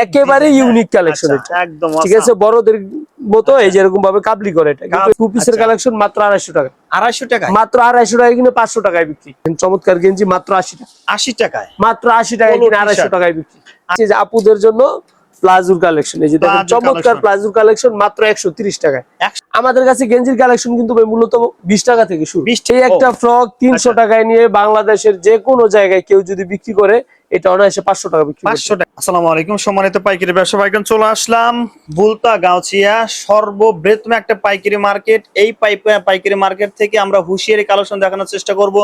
একেবারে unique collection এটা একদম ঠিক আছে বড়দের মতো এই যে এরকম ভাবে কাবলি করে এটা কিন্তু টু পিসের কালেকশন মাত্র 250 টাকা 250 টাকা মাত্র 250 টাকা কিনে 500 টাকায় বিক্রি চমৎকার গেঞ্জি মাত্র 80 টাকা 80 টাকায় মাত্র 80 টাকায় কিনে 250 টাকায় বিক্রি এই যে আপুদের জন্য প্লাজোর কালেকশন এই যে দেখেন চমৎকার প্লাজোর কালেকশন মাত্র 130 টাকায় আমাদের কাছে গেঞ্জির কালেকশন কিন্তু ভাই মূলত 20 টাকা থেকে শুরু এই একটা ফ্রক 300 টাকায় নিয়ে বাংলাদেশের যে কোনো জায়গায় কেউ যদি বিক্রি করে এটা অনায়াসে 500 টাকা বিক্রি 500 টাকা। আসসালামু আলাইকুম সম্মানিত পাইকারি ব্যবসা ভাইগণ, চলে আসলাম বুলতা গাউছিয়া সর্ববৃহত্তম একটা পাইকারি মার্কেট। এই পাইকারি মার্কেট থেকে আমরা হুঁশিয়ারি কালেকশন দেখানোর চেষ্টা করব।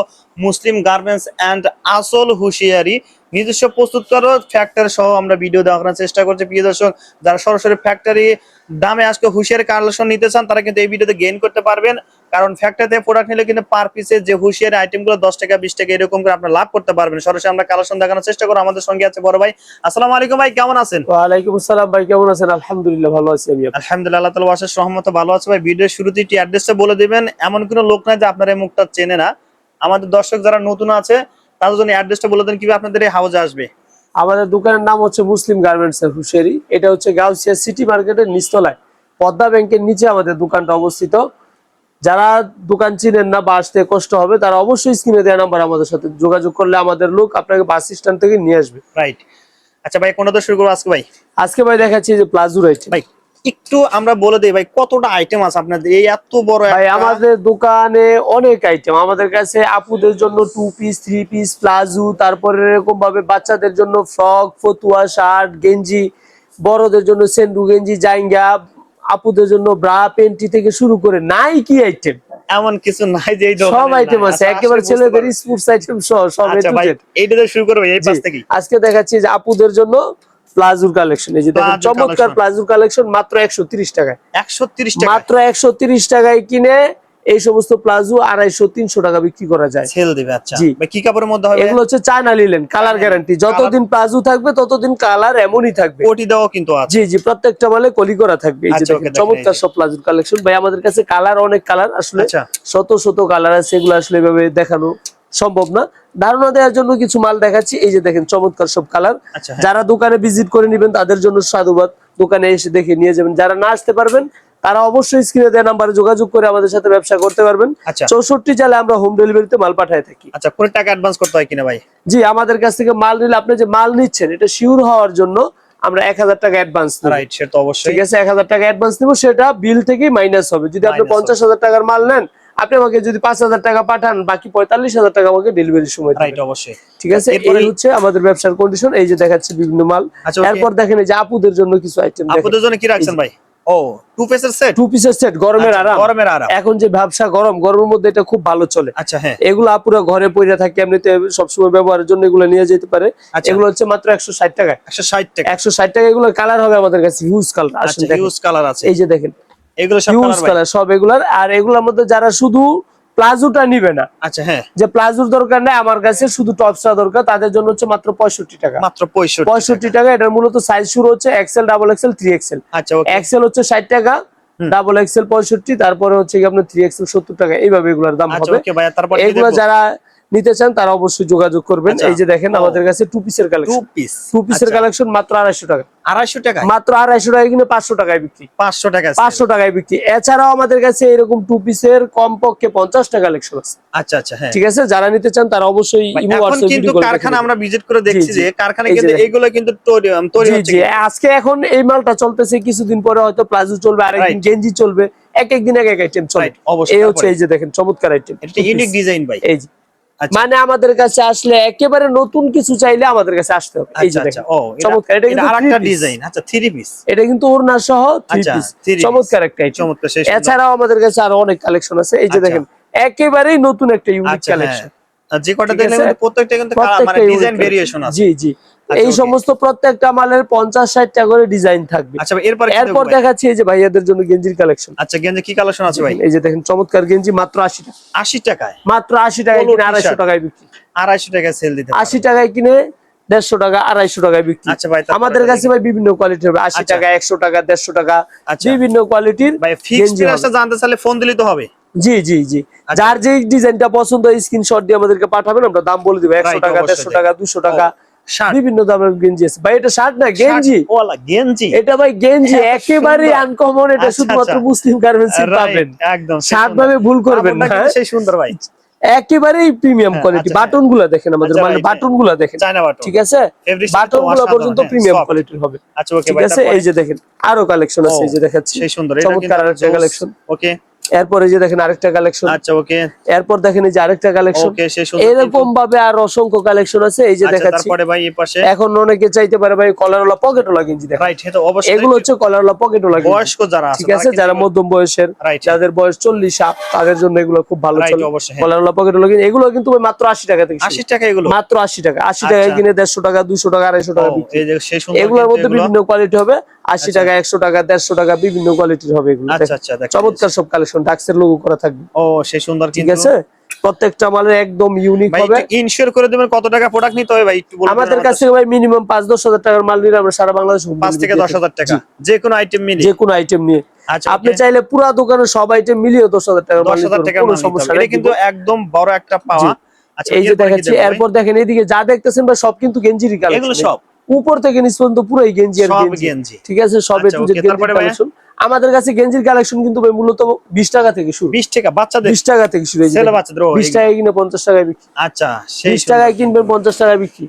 মুসলিম গার্মেন্টস এন্ড আসল হুঁশিয়ারি নিজস্ব প্রস্তুতকারক ফ্যাক্টরি সহ আমরা ভিডিও দেখানোর চেষ্টা করছি। প্রিয় দর্শক, যারা সরাসরি ফ্যাক্টরি দামে আজকে হুঁশিয়ারি কালেকশন নিতে চান তারা কিন্তু এই ভিডিওতে গেইন করতে পারবেন, কারণ ফ্যাক্টরিতে প্রোডাক্ট নিলে কিন্তু পার পিসে যে হুঁশিয়ারি আইটেমগুলো 10 টাকা 20 টাকা এরকম করে আপনারা লাভ করতে পারবেন। সরাসরি আমরা কালেকশন দেখানোর চেষ্টা করব। আমাদের সঙ্গে আছে বড় ভাই। আসসালামু আলাইকুম ভাই, কেমন আছেন? ওয়া আলাইকুম আসসালাম ভাই, কেমন আছেন? আলহামদুলিল্লাহ ভালো আছি আমি। আলহামদুলিল্লাহ, আল্লাহ তাআলার অশেষ রহমতে ভালো আছে ভাই। ভিডিওর শুরুতেই একটি অ্যাড্রেসটা বলে দিবেন, এমন কোনো লোক নাই যে আপনার এই মুখটা চেনে না। আমাদের দর্শক যারা নতুন আছে তাদের জন্য অ্যাড্রেসটা বলে দেন কিভাবে আপনাদের এই হাউজে আসবে। আমাদের দোকানের নাম হচ্ছে মুসলিম গার্মেন্টস এর হুঁশিয়ারি। এটা হচ্ছে গাউছিয়া সিটি মার্কেটের নিচতলায় পদ্মা ব্যাংকের নিচে আমাদের দোকানটা অবস্থিত। যারা দোকান চিনেন না বা আসতে কষ্ট হবে তারা অবশ্যই স্ক্রিনে দেওয়া নাম্বার আমাদের সাথে যোগাযোগ করলে আমাদের লোক আপনাকে বাস স্ট্যান্ড থেকে নিয়ে আসবে। রাইট। আচ্ছা ভাই, কোনটা শুরু করব আজকে ভাই? আজকে ভাই দেখাচ্ছি যে প্লাজো আইটেম। ভাই একটু আমরা বলে দেই ভাই কতটা আইটেম আছে আপনাদের এই এত বড় ভাই আমাদের দোকানে অনেক আইটেম। আমাদের কাছে আপুদের জন্য 2 পিস 3 পিস প্লাজো, তারপরে এরকম ভাবে বাচ্চাদের জন্য ফ্রক ফতুয়া শার্ট গেঞ্জি, বড়দের জন্য সেন্ডু গেঞ্জি জাইঙ্গা, আপুদের জন্য ব্রা পেন্টি থেকে শুরু করে নাইকি আইটেম এমন কিছু নাই যে এই দোকানে সব আইটেম আছে। একেবারে ছেলেদের স্পোর্টস আইটেম সব আচ্ছা ভাই, এইটা দিয়ে শুরু করব এই পাশ থেকে। আজকে দেখাচ্ছি যে আপুদের জন্য প্লাজোর কালেকশন। এই যে দেখেন চমৎকার প্লাজোর কালেকশন মাত্র 130 টাকায়। 130 টাকা মাত্র 130 টাকায় কিনে এই সমস্ত প্লাজো 250-300 টাকা বিক্রি করা যায়, সেল দিবে। আচ্ছা জি ভাই, কি কাপড়ের মধ্যে হবে? এগুলো হচ্ছে চায়না লিলেন, কালার গ্যারান্টি। যতদিন প্লাজো থাকবে ততদিন কালার এমনই থাকবে। কোটি দাও কিন্তু আছে। জি জি, প্রত্যেকটা মালে কলি করা থাকবে। এই যে দেখেন চমৎকার সব প্লাজোর কালেকশন। ভাই আমাদের কাছে কালার অনেক কালার, আসলে শত শত কালার আছে, এগুলো আসলে এভাবে দেখানো সম্ভব না। ধারণা দেওয়ার জন্য কিছু মাল দেখাচ্ছি। এই যে দেখেন চমৎকার সব কালার। যারা দোকানে ভিজিট করে নেবেন তাদের জন্য সাধুবাদ, দোকানে এসে দেখে নিয়ে যাবেন। যারা না আসতে পারবেন তারা অবশ্যই স্ক্রিনে দেওয়া নাম্বারে যোগাযোগ করে আমাদের সাথে ব্যবসা করতে পারবেন। 64 জেলে আমরা হোম ডেলিভারিতে মাল পাঠায় থাকি। আচ্ছা, কোন টাকা অ্যাডভান্স করতে হয় কিনা ভাই? জি, আমাদের কাছ থেকে মাল নিলে আপনি যে মাল নিচ্ছেন এটা শিওর হওয়ার জন্য আমরা 1000 টাকা অ্যাডভান্স নেব। রাইট, সেটা তো অবশ্যই। ঠিক আছে, 1000 টাকা অ্যাডভান্স নেব, সেটা বিল থেকে মাইনাস হবে। যদি আপনি 50,000 টাকার মাল নেন, আপনি আমাকে যদি 5000 টাকা পাঠান, বাকি 45,000 টাকা আমাকে ডেলিভারি সময় দিবেন। রাইট, অবশ্যই। ঠিক আছে, এই হচ্ছে আমাদের ব্যবসার কন্ডিশন। এই যে দেখাচ্ছি বিভিন্ন মাল। এরপর দেখেন এই যে আপুদের জন্য কিছু আইটেম। আপুদের জন্য কি রাখছেন ভাই? ও 2 পিসের সেট। 2 পিসের সেট, গরমের আরাম। গরমের আরাম, এখন যে ব্যবসা গরমের মধ্যে এটা খুব ভালো চলে। আচ্ছা হ্যাঁ, এগুলো আপুরা ঘরে পরে থাকে এমনিতে সবসময় ব্যবহারের জন্য এগুলো নিয়ে যেতে পারে। এগুলো হচ্ছে মাত্র 160 টাকা। 160 টাকা। 160 টাকা। এগুলো কালার হবে আমাদের কাছে হিউজ কালার। আচ্ছা, হিউজ কালার আছে। এই যে দেখেন এগুলো সব কালার সব এগুলার। আর এগুলোর মধ্যে যারা শুধু প্লাজোটা নিবে না, আচ্ছা হ্যাঁ, যে প্লাজোর দরকার নাই, আমার কাছে শুধু টপসটা দরকার, তাদের জন্য হচ্ছে মাত্র 65 টাকা। মাত্র 65 টাকা। এটার মূলত সাইজ শুরু হচ্ছে এক্সেল, ডাবল এক্সেল, 3XL। আচ্ছা, এক্সেল হচ্ছে 60 টাকা, ডাবল এক্সেল 65, তারপরে হচ্ছে কি আপনার 3XL 70 টাকা। এইভাবে এগুলোর দাম হবে। ওকে ভাই, তারপর এগুলো যারা নিতে চান তারা অবশ্যই যোগাযোগ করবেন। এই যে দেখেন আমাদের কাছে 2 পিসের কালেকশন। 2 পিসের কালেকশন মাত্র 250 টাকা। 250 টাকা, মাত্র 250 টাকা কিনে 500 টাকায় বিক্রি। 500 টাকা, 500 টাকায় বিক্রি। এছাড়াও আমাদের কাছে এরকম 2 পিসের কমপক্ষে 50 টাকা কালেকশন আছে। আচ্ছা আচ্ছা হ্যাঁ, ঠিক আছে, যারা নিতে চান তারা অবশ্যই এখন কিন্তু কারখানা আমরা ভিজিট করে দেখছি যে কারখানায় কিন্তু এগুলো কিন্তু তৈরি হচ্ছে। জি, আজকে এখন এই মালটা চলতেছে, কিছুদিন পরে হয়তো প্লাজো চলবে, আরেকদিন গেঞ্জি চলবে, এক দিন এক আইটেম চলে। এই হচ্ছে এই যে দেখেন চমৎকার আইটেম, এটা ইউনিক ডিজাইন ভাই। এই যে মানে আমাদের কাছে আসলে একেবারে নতুন কিছু চাইলে আমাদের কাছে আসতে হবে। এই যে দেখেন চমৎকার, এটা কিন্তু আরেকটা ডিজাইন। আচ্ছা, 3 পিস। এটা কিন্তু ওড়না সহ 3 পিস, চমৎকার একটা আইটেম। এছাড়াও আমাদের কাছে আরো অনেক কালেকশন আছে। এই যে দেখেন একেবারেই নতুন একটা ইউনিক কালেকশন। যে কটা দেখলেন প্রত্যেকটা কিন্তু মানে ডিজাইন ভেরিয়েশন আছে। জি জি, এই সমস্ত প্রত্যেকটা মালের 50-60 টাকা করে ডিজাইন থাকবে। আচ্ছা, এরপর দেখাচ্ছি এই যে ভাইয়াদের জন্য গেঞ্জির কালেকশন। আচ্ছা, গেঞ্জি কি কালেকশন আছে ভাই? এই যে দেখেন চমৎকার গেঞ্জি মাত্র 80 টাকা। 80 টাকায়, মাত্র 80 টাকায় কিনে 250 টাকায় বিক্রি। 250 টাকায় সেল দিতে 80 টাকায় কিনে 150 টাকা 250 টাকায় বিক্রি। আচ্ছা ভাই, আমাদের কাছে ভাই বিভিন্ন কোয়ালিটির হবে, 80 টাকা 100 টাকা 150 টাকা, বিভিন্ন কোয়ালিটির। ভাই ফিক্সড প্রাইসটা জানতে চাইলে ফোন দিলেই তো হবে। জি জি জি, যার যে ডিজাইনটা পছন্দ স্ক্রিনশট দিয়ে আমাদেরকে পাঠাবেন, আমরা দাম বলে দিব। 100 টাকা 150 টাকা 200 টাকা শার্ট। বিভিন্ন দামের গেঞ্জি আছে ভাই, এটা শার্ট না গেঞ্জি, ওয়ালা গেঞ্জি, এটা ভাই গেঞ্জি এত একেবারে সুন্দর। আনকমন, এটা আচ্ছা, শুধুমাত্র আচ্ছা। মুসলিম গার্মেন্টস Right, পাবেন, একদম সেই শার্ট সুন্দর। ভাবে ভুল করবেন কাপড়টা না, কিন্তু সেই সুন্দর ভাই। একেবারেই প্রিমিয়াম হ্যাঁ, কোয়ালিটি। আচ্ছা, বাটন গুলা দেখেন আমাদের, আচ্ছা, মানে right, বাটন গুলা দেখেন, চায়না বাটন। ঠিক আছে, Fabric বাটন তো গুলা অসাধারণ, পর্যন্ত হ্যাঁ, প্রিমিয়াম soft। কোয়ালিটির হবে। আচ্ছা ওকে ঠিক ভাই, আছে, এই যে দেখেন আরো কালেকশন আছে, এই যে দেখাচ্ছি সেই সুন্দর, এটা কিন্তু চমৎকার আরেকটা কালেকশন। ওকে। এরপরে যে দেখেন আরেকটা কালেকশন, আচ্ছা ওকে এরপর দেখেন এই যে আরেকটা কালেকশন, ওকে, সেই সুন্দর। এরকম ভাবে আর অসংখ্য কালেকশন আছে, এই যে আচ্ছা, দেখাচ্ছি। তারপরে ভাই এই পাশে এখন অনেকে চাইতে পারে ভাই কলারওয়ালা পকেটওয়ালা গেঞ্জি দেখেন, রাইট, এটা অবশ্যই এগুলো হচ্ছে কলারওয়ালা পকেটওয়ালা গেঞ্জি, বয়স্ক যারা আছে ঠিক আছে, যারা মধ্যম বয়সের, Right. যাদের বয়স 40 আপ, তাদের জন্য এগুলো খুব ভালো Right, চলে। অবশ্যই, হ্যাঁ। কলারওয়ালা পকেটওয়ালা গেঞ্জি এগুলো কিন্তু ভাই মাত্র 80 টাকা থেকে শুরু। 80 টাকা এগুলো, মাত্র 80 টাকা, 80 টাকায় আচ্ছা। কিনে 150 টাকা 200 টাকা 250 টাকা বিক্রি। এই যে সেই সুন্দর এগুলোর কিন্তু মধ্যে এগুলো। বিভিন্ন কোয়ালিটি হবে, 80 টাকা 100 টাকা 150 টাকা বিভিন্ন কোয়ালিটির হবে এগুলো। আচ্ছা, দেখেন, আচ্ছা, দেখেন। চমৎকার সব কালেকশন, ডাক্সের লোগো করা থাকবে, ও সেই সুন্দর ঠিক কিন্তু। আছে, প্রত্যেকটা মালের একদম ইউনিক ভাই হবে। একটু ইনশিওর করে দিবেন কত টাকা প্রোডাক্ট নিতে হবে ভাই, একটু বলুন। আমাদের কাছে ভাই মিনিমাম 5-10 হাজার টাকার মাল নিলে আমরা সারা বাংলাদেশ 5 থেকে 10,000 টাকা যে কোনো আইটেম মিলে। যে কোনো আইটেম নিয়ে, আচ্ছা, আপনি okay। চাইলে পুরো দোকানে সব আইটেম মিলিয়ে 10,000 টাকার মাল নিতে 10,000 পারবেন, টাকার কোনো মাল নিতে সমস্যা হবে। নেই, এটা কিন্তু একদম বড় একটা পাওয়া। আচ্ছা এই যে এরপরে কি দেখাচ্ছি। দেবো ভাই? এরপর দেখেন এইদিকে যা দেখতেছেন ভাই সব কিন্তু গেঞ্জিরই এগুলো কালেকশন, সব উপর থেকে নিচ পর্যন্ত পুরোই গেঞ্জি আর সব গেঞ্জি, গেঞ্জি। ঠিক আছে, সব আচ্ছা, okay, গেঞ্জির তারপরে ভাইয়া? কালেকশন। আমাদের কাছে গেঞ্জির কালেকশন কিন্তু ভাই মূলত 20 টাকা থেকে শুরু, 20 টাকা বাচ্চাদের, 20 টাকা থেকে শুরু, এই যে ছেলে দেখেন, বাচ্চাদের, ও, 20 টাকায় কিনে 50 টাকায় বিক্রি, আচ্ছা সেই 20 টাকায় কিনবেন 50 টাকায় বিক্রি।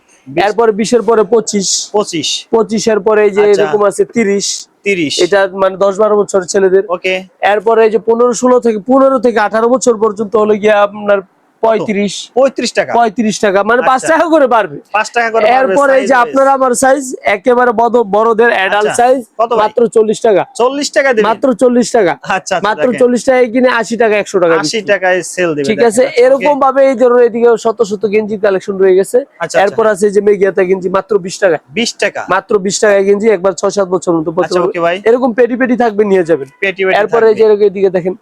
এরপরে 20 এর পরে 25, 25 25 এর পরে এই যে আচ্ছা। এরকম আছে 30, 30 এটা মানে 10-12 বছরের ছেলেদের। ওকে। এরপরে এই যে 15-16 থেকে 15 থেকে 18 বছর পর্যন্ত হলো গিয়া আপনার 35 35 টাকা, 35 টাকা, মানে 5 আচ্ছা। টাকা করে বাড়বে। 5 টাকা করে। এরপরে এই যে আপনার আমার সাইজ একেবারে বড়দের অ্যাডাল্ট আচ্ছা, সাইজ কত ভাই? মাত্র 40 টাকা, 40 টাকা দিবেন মাত্র 40 টাকা, আচ্ছা, মাত্র দেখেন। 40 টাকায় কিনে 80 টাকা 100 টাকা 80 বিক্রি। টাকায় সেল দিবেন, ঠিক আছে, দেখেন, আচ্ছা, এরকম okay। ভাবে এই ধরনের এদিকে শত শত গেঞ্জি কালেকশন রয়ে গেছে। আচ্ছা, এরপর আছে এই যে মেগিয়াতা গেঞ্জি মাত্র 20 টাকা, 20 টাকা মাত্র 20 টাকায় গেঞ্জি, একবার 6-7 বছর মতো পরতে আচ্ছা, পারবে। okay ভাই। এরকম পেটি পেটি থাকবে, নিয়ে যাবেন। পেটি পেটি এরপরে এই যে এদিকে দেখেন,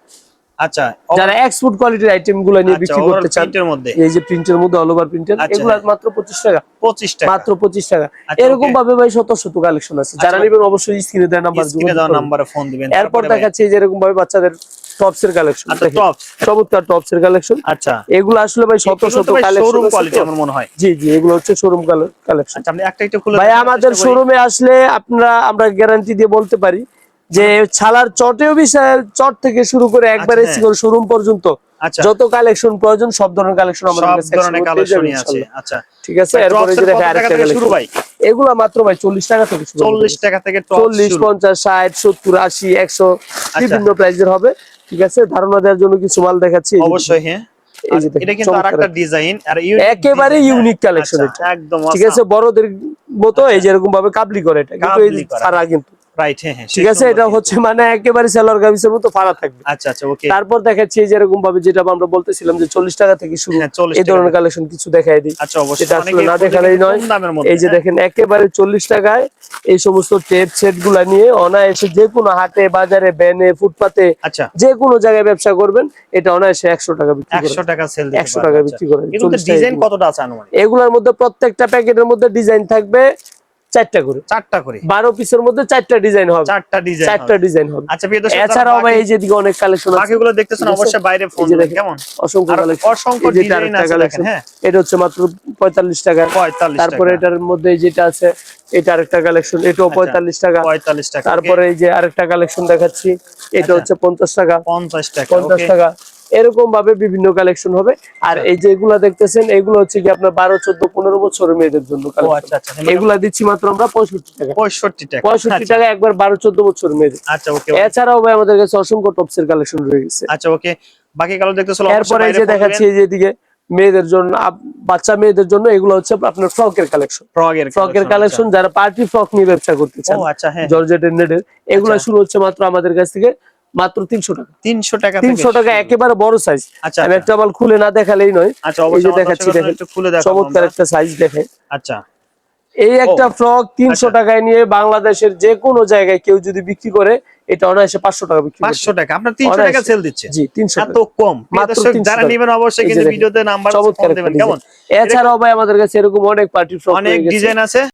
আচ্ছা যারা এক্সপোর্ট কোয়ালিটির আইটেম গুলো নিয়ে বিক্রি করতে চান, প্রিন্টের মধ্যে এই যে প্রিন্টের মধ্যে অল ওভার প্রিন্টের, আচ্ছা, এগুলো মাত্র 25 টাকা, 25 টাকা মাত্র 25 টাকা। আচ্ছা, এরকম okay। ভাবে ভাই শত শত কালেকশন আছে, যারা আচ্ছা, নেবেন অবশ্যই স্ক্রিনে দেওয়া নাম্বার স্ক্রিনে দেওয়া নম্বরে ফোন দিবেন। এরপর তারপরে ভাই? দেখাচ্ছি যে এরকম ভাবে বাচ্চাদের টপস এর কালেকশন, আচ্ছা, tops। চমৎকার টপস এর কালেকশন। আচ্ছা এগুলো আসলে ভাই শত এগুলো শত তো ভাই কালেকশন শোরুম কোয়ালিটি আমার মনে হয়। জি জি, এগুলো হচ্ছে শোরুম কালেকশন। আচ্ছা আপনি একটা একটু খুলে ভাই দেখানোর আমাদের চেষ্টা করি। শোরুমে আসলে আমরা গ্যারান্টি দিয়ে বলতে পারি যে ছালার চটেও বিশাল, চট থেকে শুরু করে একবারে আচ্ছা, শোরুম পর্যন্ত আচ্ছা যত কালেকশন প্রয়োজন সব ধরনের কালেকশন আমাদের সব কাছে ধরনের একসঙ্গে পেয়ে যাবেন কালেকশনই আছে। ইনশাআল্লাহ। আচ্ছা ঠিক আছে, ভাই, এরপরে tops যে এর দেখা কত আরেকটা টাকা থেকে শুরু কালেকশন, ভাই? এগুলা মাত্র ভাই 40 টাকা থেকে শুরু, 40 টাকা থেকে টপস 40, শুরু। 50, 60, 70, 80, 100 বিভিন্ন প্রাইজের হবে। ঠিক আছে, ধারণা দেওয়ার জন্য কিছু মাল দেখাচ্ছি, এই যে অবশ্যই হ্যাঁ। এই আর যে দেখেন, এটা কিন্তু চমৎকার আরেকটা ডিজাইন, আর ইউনিক একেবারে ডিজাইন, ইউনিক হ্যাঁ? কালেকশন আচ্ছা, এটা, একদম ঠিক আছে, বড়দের মতো এই যে এরকম ভাবে কাবলি করে, এটা কিন্তু এই কাবলি করা। ছাড়া কিন্তু, রাইট, হ্যাঁ হ্যাঁ, ঠিক আছে, এটা হচ্ছে মানে একেবারে সেলর গামিসের মতো ফাড়া থাকবে। আচ্ছা আচ্ছা ওকে। তারপর দেখাচ্ছি এই যে এরকম ভাবে যেটা আমরা বলতেছিলাম যে 40 টাকা থেকে শুরু, হ্যাঁ, 40 এই ধরনের টাকা। কালেকশন কিছু দেখাই দিই, আচ্ছা অবশ্যই, যেটা আসলে অনেকে না খোঁজে দেখালেই কিন্তু নয়। কম দামের মধ্যে, এই যে হ্যাঁ। দেখেন একেবারে 40 টাকায় এই সমস্ত টেপ সেট গুলা নিয়ে অনায়াসে যে কোনো হাটে বাজারে ভ্যানে ফুটপাতে আচ্ছা যে কোনো জায়গায় ব্যবসা করবেন, এটা অনায়াসে 100 টাকা বিক্রি করে, 100 টাকা সেল দিতে 100 টাকা বিক্রি করে। কিন্তু 40 ডিজাইন টাকা কতটা আছে আনুমানিক? এগুলোর মধ্যে প্রত্যেকটা প্যাকেটের মধ্যে ডিজাইন থাকবে 4টা করে, 4টা করে, 12 পিসের মধ্যে 4টা ডিজাইন হবে, 4টা ডিজাইন, 4টা ডিজাইন হবে। আচ্ছা প্রিয় দর্শক, এছাড়াও ভাই এই যে দিকে অনেক কালেকশন আছে, বাকিগুলো দেখতেছেন ঠিক আছে? অবশ্যই বাইরে ফোন এই যে দিবেন, দেখেন, কেমন অসংখ্য আর কালেকশন, অসংখ্য এই যে ডিজাইন আরেকটা আছে দেখেন, কালেকশন, হ্যাঁ এটা হচ্ছে মাত্র 45 টাকা। 45 তারপরে টাকা, এটার মধ্যে যেটা আছে এটা আরেকটা কালেকশন, এটাও 45 টাকা। 45 টাকা, তারপরে এই যে আরেকটা কালেকশন দেখাচ্ছি, এটা আচ্ছা। হচ্ছে 50 টাকা, 50 টাকা, 50 ওকে। টাকা। এরকম ভাবে বিভিন্ন কালেকশন হবে। আর এই যে এগুলা দেখতেছেন, এগুলো হচ্ছে কি আপনার 12, 14, 15 বছরের মেয়েদের জন্য ও কালেকশন। আচ্ছা আচ্ছা, এগুলা দিচ্ছি মাত্র আমরা 65 টাকা, 65 টাকা, 65 টাকা একবার 12, 14 বছর মেয়েদের। আচ্ছা ওকে। এছাড়াও ভাই আমাদের কাছে অসংখ্য টপসের কালেকশন রয়ে গেছে। আচ্ছা ওকে, বাকি কালো দেখতেছিল এরপরে এই যে দেখাচ্ছি এই যে এদিকে মেয়েদের জন্য, বাচ্চা মেয়েদের জন্য এগুলো হচ্ছে আপনার ফ্রকের কালেকশন, ফ্রকের কালেকশন, যারা পার্টি ফ্রক নিয়ে ব্যবসা করতে চান, ও আচ্ছা হ্যাঁ, জর্জেটের নেটের, এগুলো শুরু হচ্ছে মাত্র আমাদের কাছ থেকে মাত্র 300 টাকা, 300 টাকা, 300 টাকা একেবারে বড় সাইজ। আচ্ছা আমি একটা মাল খুলে না দেখালেই নয়, আচ্ছা এই যে অবশ্যই দেখাচ্ছি, দেখেন একটু খুলে দেখাবো চমৎকার আমরা। একটা সাইজ দেখেন। আচ্ছা এই একটা ফ্রক 300 আচ্ছা। টাকায় নিয়ে বাংলাদেশের যে কোনো জায়গায় কেউ যদি বিক্রি করে, এটা অনায়াসে 500 টাকা বিক্রি করতে 500 টাকা, আপনার 300 টাকা অনায়াসে। সেল দিচ্ছে, জি 300 এত টাকা কম। মাত্র দর্শক 300 যারা টাকা। নেবেন অবশ্যই এই যে কিন্তু দেখেন, ভিডিওতে নাম্বার চমৎকার ফোন দিবেন, একটা কেমন? ডিজাইন। এছাড়াও ভাই আমাদের কাছে এরকম অনেক পার্টি ফ্রক অনেক ডিজাইন আছে।